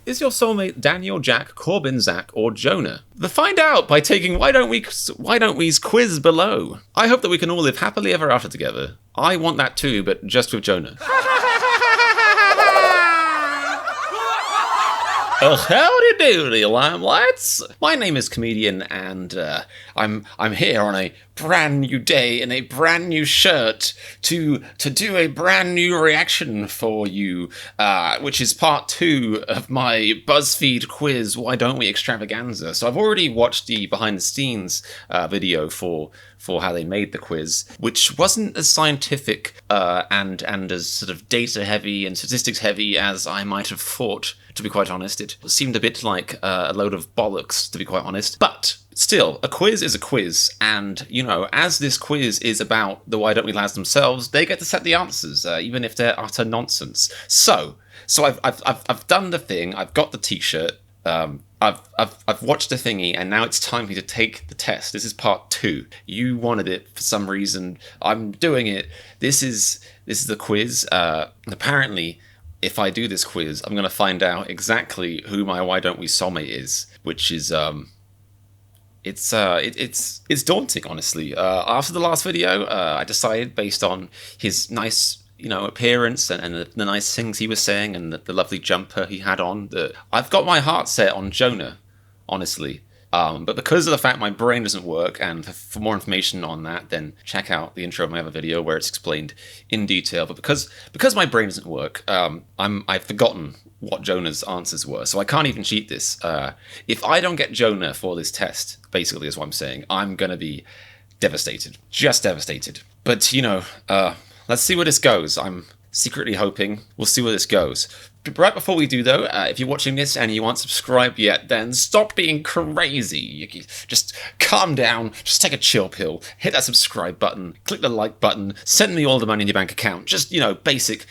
Is your soulmate Daniel, Jack, Corbin, Zach, or Jonah? Find out by taking Why Don't We's quiz below. I hope that we can all live happily ever after together. I want that too, but just with Jonah. Howdy doody, limelights! My name is Comedian, and I'm here on a brand new day in a brand new shirt to do a brand new reaction for you, which is part 2 of my BuzzFeed quiz, Why Don't We extravaganza. So I've already watched the behind the scenes video for how they made the quiz, which wasn't as scientific and as sort of data heavy and statistics heavy as I might have thought, to be quite honest. It seemed a bit like a load of bollocks, to be quite honest. But still, a quiz is a quiz, and, you know, as this quiz is about the Why Don't We lads themselves, they get to set the answers, even if they're utter nonsense. So I've done the thing, I've got the t-shirt, I've watched the thingy, and now it's time for me to take the test. This is part 2. You wanted it for some reason. I'm doing it. This is the quiz. Apparently, if I do this quiz, I'm going to find out exactly who my Why Don't We soulmate is, which is it's daunting, honestly. After the last video, I decided, based on his nice, you know, appearance and the nice things he was saying and the lovely jumper he had on, that I've got my heart set on Jonah, honestly. But because of the fact my brain doesn't work, and for more information on that, then check out the intro of my other video where it's explained in detail. But because my brain doesn't work, I've forgotten what Jonah's answers were, so I can't even cheat this. If I don't get Jonah for this test, basically is what I'm saying, I'm gonna be devastated, just devastated. But you know, let's see where this goes. I'm secretly hoping we'll see where this goes. Right before we do, though, if you're watching this and you aren't subscribed yet, then stop being crazy. Just calm down, just take a chill pill, hit that subscribe button, click the like button, send me all the money in your bank account. Just, you know, basic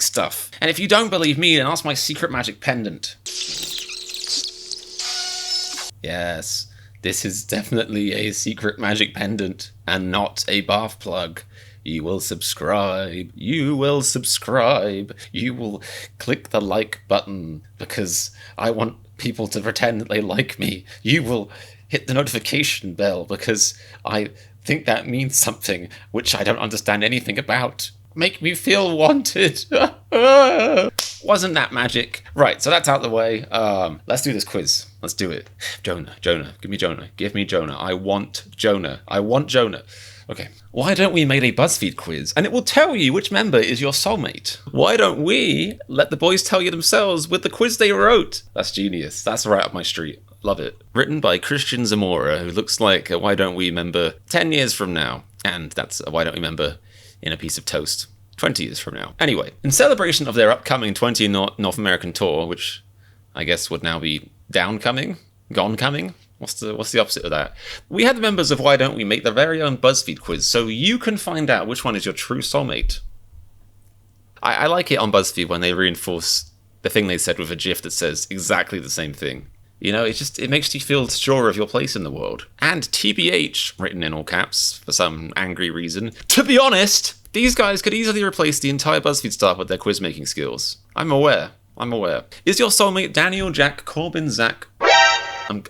stuff. And if you don't believe me, then ask my secret magic pendant. Yes, this is definitely a secret magic pendant and not a bath plug. You will subscribe, you will click the like button because I want people to pretend that they like me. You will hit the notification bell because I think that means something which I don't understand anything about. Make me feel wanted. Wasn't that magic? Right, so that's out of the way. Let's do this quiz. Let's do it. Jonah, give me Jonah. I want Jonah. Okay. Why don't we make a BuzzFeed quiz? And it will tell you which member is your soulmate. Why don't we let the boys tell you themselves with the quiz they wrote? That's genius. That's right up my street. Love it. Written by Christian Zamora, who looks like a Why Don't We member 10 years from now. And that's a Why Don't We member in a piece of toast 20 years from now. Anyway, in celebration of their upcoming 20 North American tour, which I guess would now be downcoming? Gone-coming? What's the opposite of that? We had the members of Why Don't We make their very own BuzzFeed quiz, so you can find out which one is your true soulmate. I like it on BuzzFeed when they reinforce the thing they said with a GIF that says exactly the same thing. You know, it makes you feel sure of your place in the world. And TBH, written in all caps, for some angry reason. To be honest, these guys could easily replace the entire BuzzFeed staff with their quiz-making skills. I'm aware. Is your soulmate Daniel, Jack, Corbin, Zach...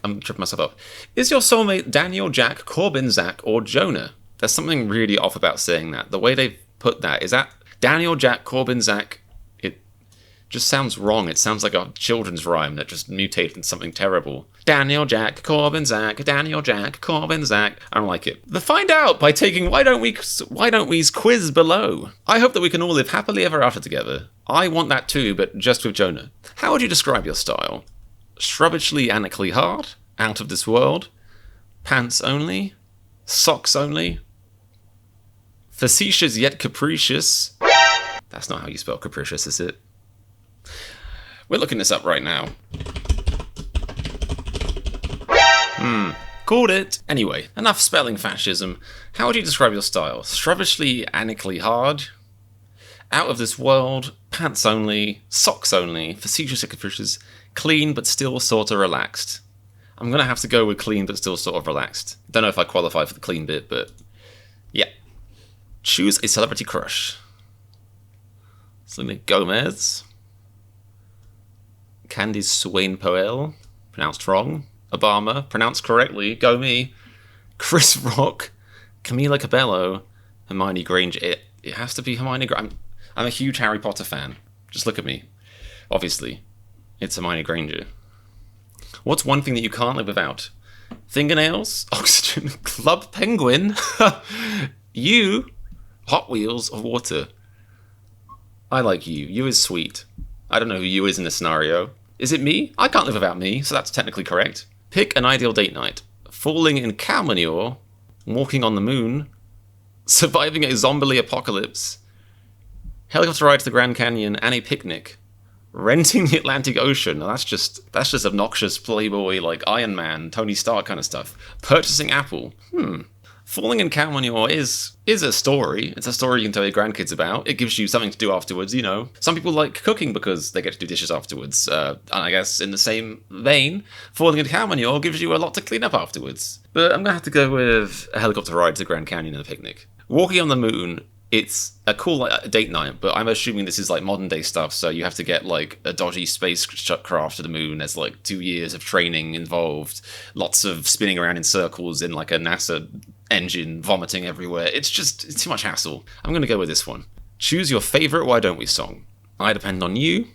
I'm tripping myself up. Is your soulmate Daniel, Jack, Corbin, Zach, or Jonah? There's something really off about saying that. The way they've put that, is that Daniel, Jack, Corbin, Zach? It just sounds wrong. It sounds like a children's rhyme that just mutated into something terrible. Daniel, Jack, Corbin, Zach, Daniel, Jack, Corbin, Zach. I don't like it. Find out by taking Why Don't We's quiz below. I hope that we can all live happily ever after together. I want that too, but just with Jonah. How would you describe your style? Shrubbishly anically hard, out of this world, pants only, socks only, facetious yet capricious. That's not how you spell capricious, is it? We're looking this up right now. Called it. Anyway, enough spelling fascism. How would you describe your style? Shrubbishly anically hard, out of this world, pants only, socks only, facetious yet capricious, clean but still sort of relaxed. I'm going to have to go with clean but still sort of relaxed. Don't know if I qualify for the clean bit, but yeah. Choose a celebrity crush. Selena Gomez. Candice Swain Poel, pronounced wrong. Obama, pronounced correctly. Go me. Chris Rock, Camila Cabello, Hermione Granger. It has to be Hermione Granger. I'm a huge Harry Potter fan. Just look at me. Obviously, it's Hermione Granger. What's one thing that you can't live without? Fingernails, oxygen, Club Penguin, you, Hot Wheels, or water. I like you. You is sweet. I don't know who you is in this scenario. Is it me? I can't live without me, so that's technically correct. Pick an ideal date night. Falling in cow manure, walking on the moon, surviving a zombie apocalypse, helicopter ride to the Grand Canyon, and a picnic. Renting the Atlantic Ocean. That's just obnoxious playboy like Iron Man, Tony Stark kind of stuff. Purchasing Apple. Falling in cow manure is a story. It's a story you can tell your grandkids about. It gives you something to do afterwards, you know. Some people like cooking because they get to do dishes afterwards. And I guess in the same vein, falling in cow manure gives you a lot to clean up afterwards. But I'm going to have to go with a helicopter ride to the Grand Canyon and a picnic. Walking on the moon, it's a cool date night, but I'm assuming this is like modern day stuff, so you have to get like a dodgy spacecraft to the moon. There's like 2 years of training involved, lots of spinning around in circles in like a NASA engine, vomiting everywhere. It's too much hassle. I'm going to go with this one. Choose your favorite Why Don't We song. I depend on you.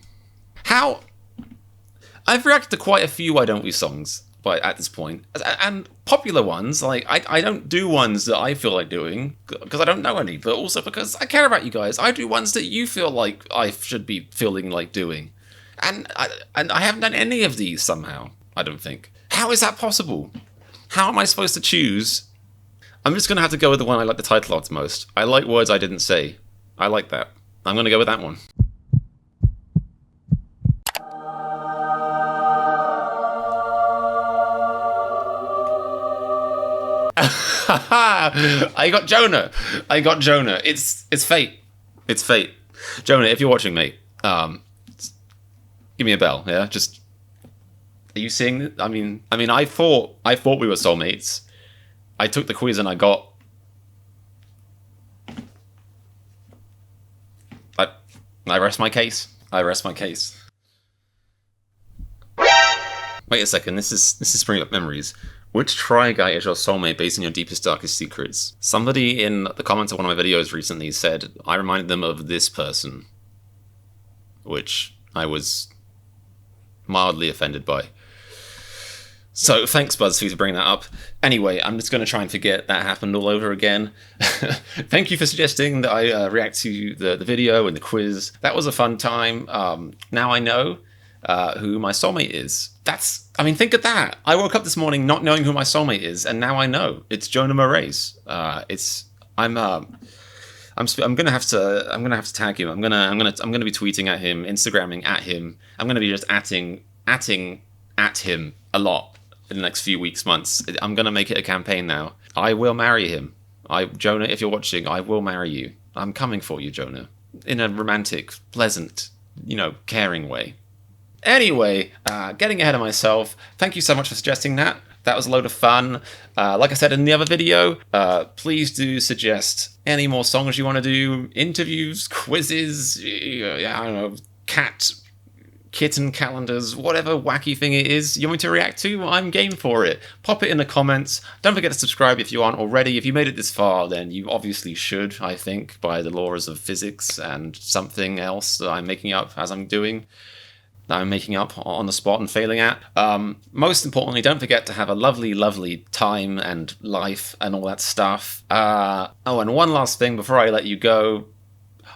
I've reacted to quite a few Why Don't We songs at this point, and popular ones. Like I don't do ones that I feel like doing because I don't know any, but also because I care about you guys. I do ones that you feel like I should be feeling like doing, and I haven't done any of these somehow. I don't think. How is that possible? How am I supposed to choose? I'm just gonna have to go with the one I like the title of the most. I like Words I Didn't Say. I like that. I'm gonna go with that one. I got Jonah. It's fate. It's fate. Jonah, if you're watching, mate, give me a bell. Yeah, just are you seeing it? I mean, I thought we were soulmates. I took the quiz and I got. I rest my case. Wait a second. This is bringing up memories. Which try guy is your soulmate based on your deepest, darkest secrets? Somebody in the comments of one of my videos recently said I reminded them of this person, which I was mildly offended by. So thanks, BuzzFeed, for bringing that up. Anyway, I'm just going to try and forget that happened all over again. Thank you for suggesting that I react to the video and the quiz. That was a fun time. Now I know who my soulmate is. Think of that. I woke up this morning not knowing who my soulmate is, and now I know. It's Jonah Moraes. I'm gonna have to tag him. I'm gonna be tweeting at him, Instagramming at him. I'm gonna be just atting at him a lot in the next few weeks, months. I'm gonna make it a campaign now. I will marry him. Jonah, if you're watching, I will marry you. I'm coming for you, Jonah, in a romantic, pleasant, caring way. Anyway, getting ahead of myself, thank you so much for suggesting that. That was a load of fun. Like I said in the other video, please do suggest any more songs you want to do, interviews, quizzes, I don't know, kitten calendars, whatever wacky thing it is you want me to react to, I'm game for it. Pop it in the comments. Don't forget to subscribe if you aren't already. If you made it this far, then you obviously should, I think, by the laws of physics and something else that I'm making up as I'm doing. That I'm making up on the spot and failing at. Most importantly, don't forget to have a lovely, lovely time and life and all that stuff. And one last thing before I let you go.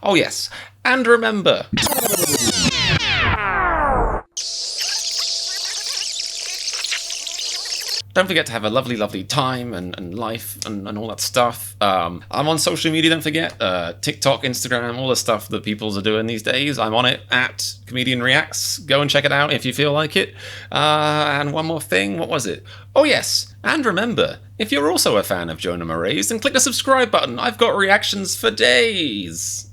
Oh yes, and remember... Don't forget to have a lovely, lovely time and life and all that stuff. I'm on social media, don't forget. TikTok, Instagram, all the stuff that peoples are doing these days. I'm on it at Comedian Reacts. Go and check it out if you feel like it. And one more thing, what was it? Oh yes, and remember, if you're also a fan of Jonah Moraes, then click the subscribe button. I've got reactions for days.